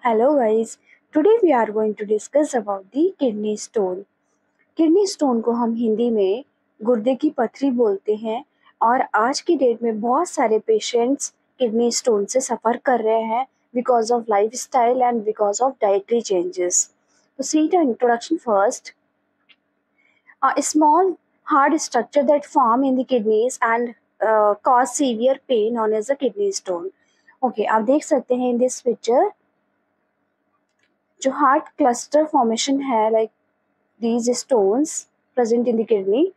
Hello guys, today we are going to discuss about the kidney stone. Kidney stone को हम हिंदी में गुर्दे की पथरी बोलते हैं और आज की डेट में बहुत सारे पेशेंट्स किडनी स्टोन से सफ़र कर रहे हैं because of lifestyle and because of dietary changes. तो see the introduction first. A small hard structure that form in the kidneys and cause severe pain known as a kidney stone. Okay, आप देख सकते हैं in this picture जो heart cluster formation है like these stones present in the kidney,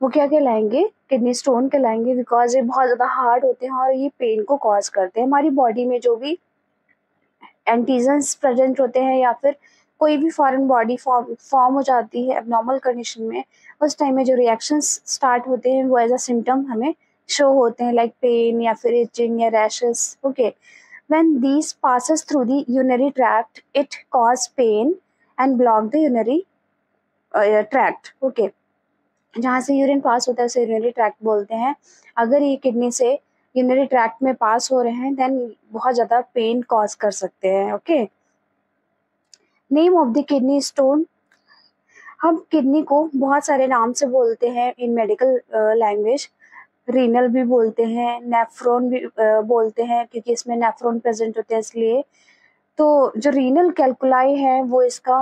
वो क्या कहलाएंगे? Kidney stone कहलाएंगे बिकॉज ये बहुत ज़्यादा हार्ड होते हैं और ये पेन को कॉज करते हैं. हमारी बॉडी में जो भी एंटीजन्स प्रेजेंट होते हैं या फिर कोई भी फॉरेन बॉडी फॉर्म हो जाती है एबनॉर्मल कंडीशन में, उस टाइम में जो रिएक्शंस स्टार्ट होते हैं वो एज अ सिम्टम हमें शो होते हैं लाइक पेन या फिर इचिंग या rashes. Okay, when these passes through the urinary tract it cause pain and block the urinary tract. Okay, जहाँ से यूरिन पास होता है उसे यूरिनरी ट्रैक्ट बोलते हैं. अगर ये किडनी से यूरिनरी ट्रैक्ट में पास हो रहे हैं देन बहुत ज़्यादा पेन कॉज कर सकते हैं. Okay, name of the kidney stone. हम किडनी को बहुत सारे नाम से बोलते हैं इन मेडिकल लैंग्वेज. रीनल भी बोलते हैं, नेफ्रॉन भी बोलते हैं क्योंकि इसमें नेफ्रॉन प्रेजेंट होते हैं इसलिए. तो जो रीनल कैल्कुलाई है वो इसका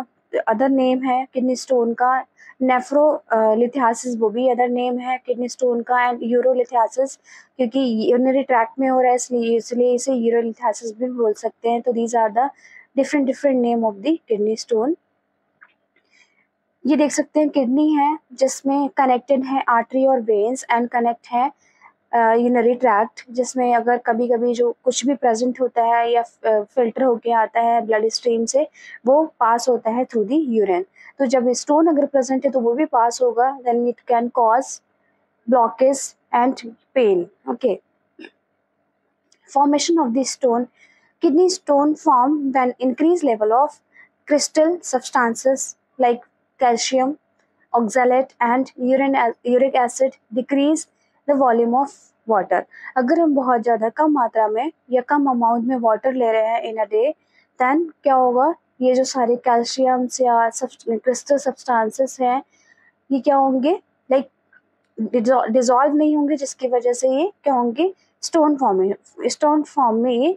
अदर नेम है किडनी स्टोन का. नेफ्रोलिथियासिस वो भी अदर नेम है किडनी स्टोन का. एंड यूरोलिथियासिस क्योंकि यूरिनरी ट्रैक्ट में हो रहा है इसलिए इसे यूरोलिथियासिस भी बोल सकते हैं. तो these are the different name of the kidney stone. ये देख सकते हैं किडनी है जिसमें कनेक्टेड है आर्टरी और वेन्स एंड कनेक्ट है यूरिनरी ट्रैक्ट, जिसमें अगर कभी कभी जो कुछ भी प्रेजेंट होता है या फिल्टर होके आता है ब्लड स्ट्रीम से वो पास होता है थ्रू दी यूरिन. तो जब स्टोन अगर प्रेजेंट है तो वो भी पास होगा, then it can cause blockage and pain. Okay, formation of the stone. Kidney stone form when increase level of crystal substances like calcium, oxalate and uric acid decrease the volume of water. अगर हम बहुत ज़्यादा कम मात्रा में या कम amount में water ले रहे हैं इन अ डे, देन क्या होगा? ये जो सारे कैल्शियम्स या क्रिस्टल सब्सटेंसेस हैं ये क्या होंगे? लाइक डिजॉल्व नहीं होंगे, जिसकी वजह से ये क्या होंगे? स्टोन फॉर्म में ये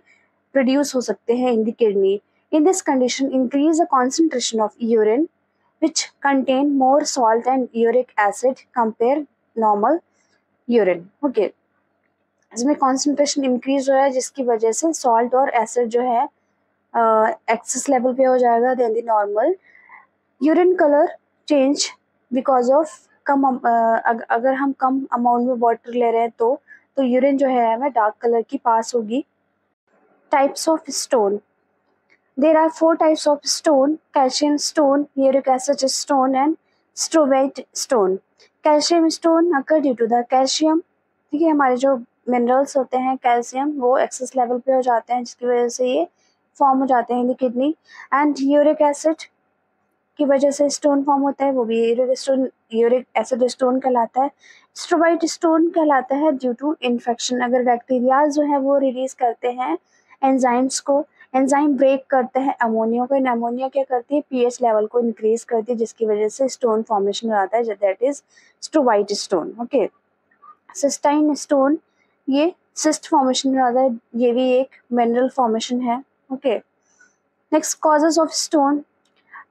प्रोड्यूस हो सकते हैं in the kidney. In this condition, increase the concentration of urine which contain more salt and uric acid compare normal urine. Okay, इसमें concentration increase हो रहा है जिसकी वजह से salt और acid जो है excess level पे हो जाएगा than the normal. Urine color change because of अगर हम कम अमाउंट में वाटर ले रहे हैं तो यूरिन जो है हमें डार्क कलर की पास होगी. Types of stone. There are 4 types of stone: calcium stone, uric acid stone and strobate stone. Calcium stone occur due to the calcium. ठीक है, हमारे जो मिनरल्स होते हैं कैल्शियम वो एक्सेस लेवल पे हो जाते हैं जिसकी वजह से ये फॉर्म हो जाते हैं in the kidney. And uric acid की वजह से स्टोन फॉर्म होता है, वो भी यूरिक एसिड स्टोन कहलाता है. स्ट्रोबाइट स्टोन कहलाता है ड्यू टू इन्फेक्शन. अगर बैक्टीरिया जो है वो रिलीज करते हैं एंजाइम्स को, एंजाइम ब्रेक करते हैं अमोनिया को. इन अमोनिया क्या करती है? पीएच लेवल को इंक्रीज करती है जिसकी वजह से स्टोन फॉर्मेशन हो जाता है, that is struvite stone. Okay, cystine stone, ये सिस्ट फॉर्मेशन में आता है, ये भी एक मिनरल फॉर्मेशन है. Okay, next causes of stone.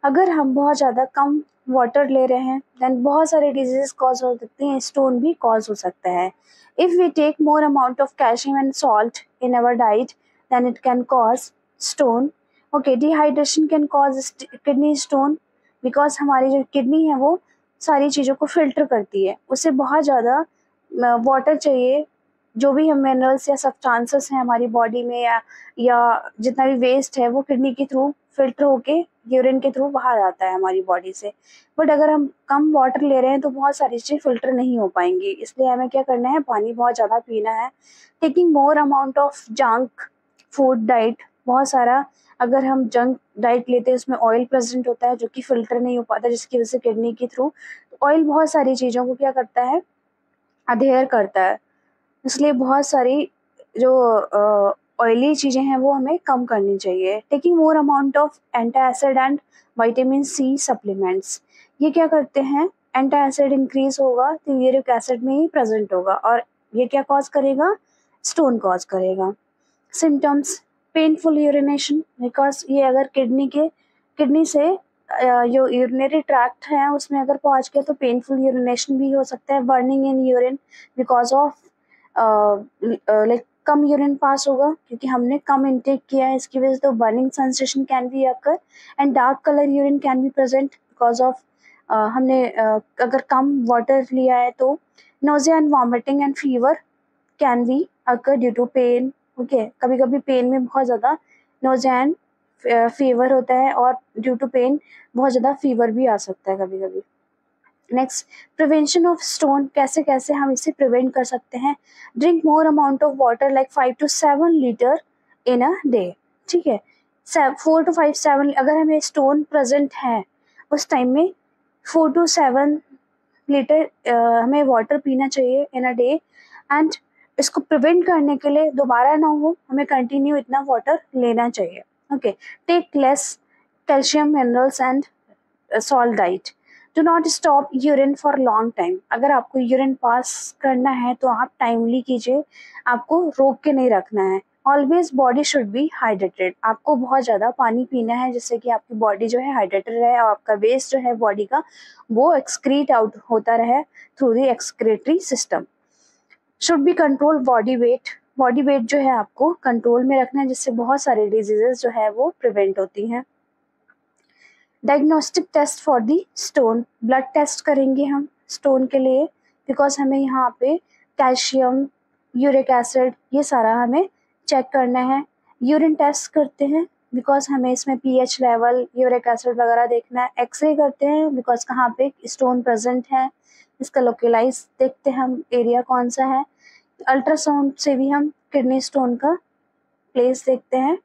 अगर हम बहुत ज़्यादा कम वाटर ले रहे हैं देन बहुत सारे डिजीज कॉज हो सकते हैं, स्टोन भी कॉज हो सकता है. If we take more amount of calcium and salt in our diet then it can cause stone. Okay, dehydration can cause kidney stone because हमारी जो किडनी है वो सारी चीज़ों को फिल्टर करती है, उसे बहुत ज़्यादा वाटर चाहिए. जो भी हम मिनरल्स या सब्सटेंसेस हैं हमारी बॉडी में या जितना भी वेस्ट है वो किडनी के थ्रू फिल्टर होके यूरिन के थ्रू बाहर आता है हमारी बॉडी से. बट अगर हम कम वाटर ले रहे हैं तो बहुत सारी चीज़ें फिल्टर नहीं हो पाएंगी, इसलिए हमें क्या करना है? पानी बहुत ज़्यादा पीना है. Taking more amount of junk food diet. बहुत सारा अगर हम जंक डाइट लेते हैं उसमें ऑयल प्रेजेंट होता है जो कि फिल्टर नहीं हो पाता जिसकी वजह से किडनी के थ्रू ऑयल बहुत सारी चीज़ों को क्या करता है? अधेयर करता है. इसलिए बहुत सारी जो ऑयली चीज़ें हैं वो हमें कम करनी चाहिए। Taking more amount of anti acid and vitamin C supplements, ये क्या करते हैं, एंटी एसिड इंक्रीज होगा तो यूरिक एसिड में ही प्रेजेंट होगा और ये क्या कॉज करेगा, स्टोन कॉज करेगा। सिम्टम्स, पेनफुल यूरिनेशन, बिकॉज ये अगर किडनी से जो यूरिनरी ट्रैक्ट है उसमें अगर पहुंच गया तो पेनफुल यूरिनेशन भी हो सकता है। Burning in urine because of like come urine pass होगा क्योंकि हमने कम इनटेक किया है, इसकी वजह से तो burning sensation can be occur and dark colour urine can be present because of हमने अगर कम वाटर लिया है तो nausea and vomiting and fever can be occur due to pain. Okay, कभी कभी पेन में बहुत ज़्यादा नोजिया एंड फीवर होता है और ड्यू टू पेन बहुत ज़्यादा फीवर भी आ सकता है कभी कभी। नेक्स्ट, प्रिवेंशन ऑफ स्टोन, कैसे कैसे हम इसे प्रिवेंट कर सकते हैं। Drink more amount of water like 5 to 7 litre in a day. ठीक है, 4 to 5 7, अगर हमें स्टोन प्रेजेंट है उस टाइम में 4 to 7 लीटर हमें वाटर पीना चाहिए इन अ डे। एंड इसको प्रिवेंट करने के लिए दोबारा ना हो हमें कंटिन्यू इतना वाटर लेना चाहिए। Okay, take less calcium minerals and salt diet. Do not stop urine for long time, अगर आपको यूरिन पास करना है तो आप टाइमली कीजिए, आपको रोक के नहीं रखना है। Always body should be hydrated, आपको बहुत ज़्यादा पानी पीना है जिससे कि आपकी बॉडी जो है हाइड्रेटेड रहे और आपका वेस्ट जो है बॉडी का वो एक्सक्रीट आउट होता रहे through the excretory system. Should be control body weight, body weight जो है आपको कंट्रोल में रखना है जिससे बहुत सारे डिजीजेस जो है वो प्रिवेंट होती हैं। Diagnostic test for the stone, blood test करेंगे हम स्टोन के लिए बिकॉज हमें यहाँ पे कैल्शियम, यूरिक एसिड ये सारा हमें चेक करना है। यूरिन टेस्ट करते हैं बिकॉज हमें इसमें पीएच लेवल, यूरिक एसिड वगैरह देखना है। एक्सरे करते हैं बिकॉज कहाँ पे स्टोन प्रेजेंट है इसका लोकेलाइज देखते हैं हम, एरिया कौन सा है। अल्ट्रासाउंड से भी हम किडनी स्टोन का प्लेस देखते हैं।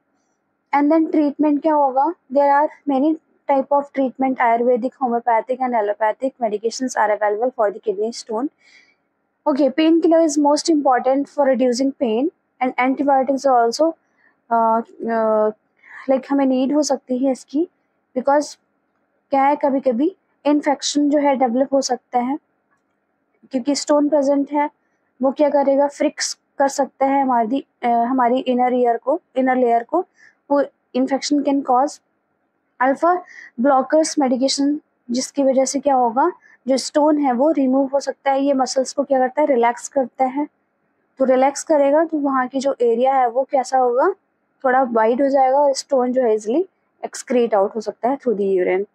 एंड देन ट्रीटमेंट क्या होगा, there are many type of treatment, Ayurvedic, homeopathic and allopathic medications are available for the kidney stone. Okay, painkiller is most important for reducing pain and antibiotics are also like हमें need हो सकती है इसकी because क्या है कभी कभी infection जो है डेवलप हो सकता है क्योंकि स्टोन प्रेजेंट है, वो क्या करेगा, फ्रिक्स कर सकता है हमारी इनर लेयर को, वो infection can cause. Alpha blockers medication जिसकी वजह से क्या होगा, जो स्टोन है वो रिमूव हो सकता है। ये मसल्स को क्या करता है, रिलैक्स करता है, तो रिलैक्स करेगा तो वहाँ की जो एरिया है वो कैसा होगा, थोड़ा वाइड हो जाएगा और स्टोन जो है इजिली एक्सक्रीट आउट हो सकता है through the urine.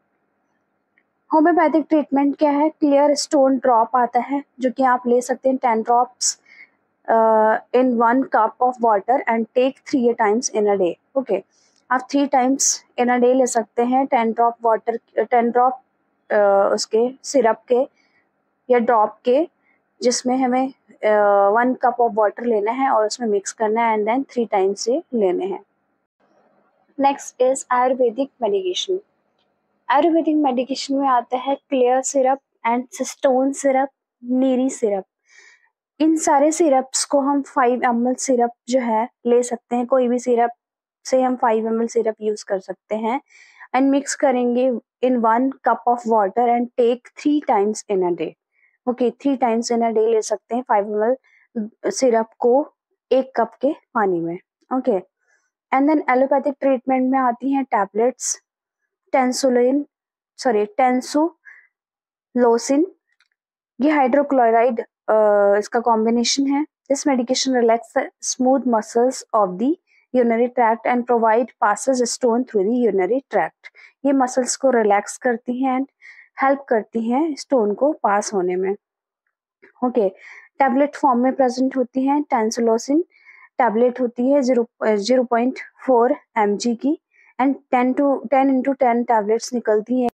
Homeopathic treatment क्या है, क्लियर स्टोन ड्रॉप आता है जो कि आप ले सकते हैं 10 drops in 1 cup of water and take 3 times in a day. Okay, आप 3 times in a day ले सकते हैं 10 ड्रॉप वाटर, 10 ड्रॉप उसके सिरप के या ड्रॉप के, जिसमें हमें 1 कप ऑफ वाटर लेना है और उसमें मिक्स करना है एंड देन 3 टाइम्स से लेने हैं। Next is ayurvedic medication. Ayurvedic medication में आता है clear syrup and stone syrup, Neeri syrup. इन सारे सिरप्स को हम 5 ml सिरप जो है ले सकते हैं, कोई भी सिरप से हम 5 ml सिरप यूज कर सकते हैं एंड मिक्स करेंगे in 1 cup of water and take 3 times in a day. Okay, 3 times in a day ले सकते हैं 5 ml सिरप को 1 कप के पानी में। Okay, and then allopathic treatment में आती हैं टैबलेट्स, टेंसुलोसिन, ये हाइड्रोक्लोराइड इसका कॉम्बिनेशन है। This medication relax the smooth muscles of the urinary tract and provide passes stone through the urinary tract. ये मसल्स को रिलैक्स करती हैं एंड हेल्प करती हैं स्टोन को पास होने में। ओके, टैबलेट फॉर्म में प्रेजेंट होती हैं। टेंसुलोसिन टैबलेट होती है 0.4 mg की एंड 10 into 10 टैबलेट्स निकलती हैं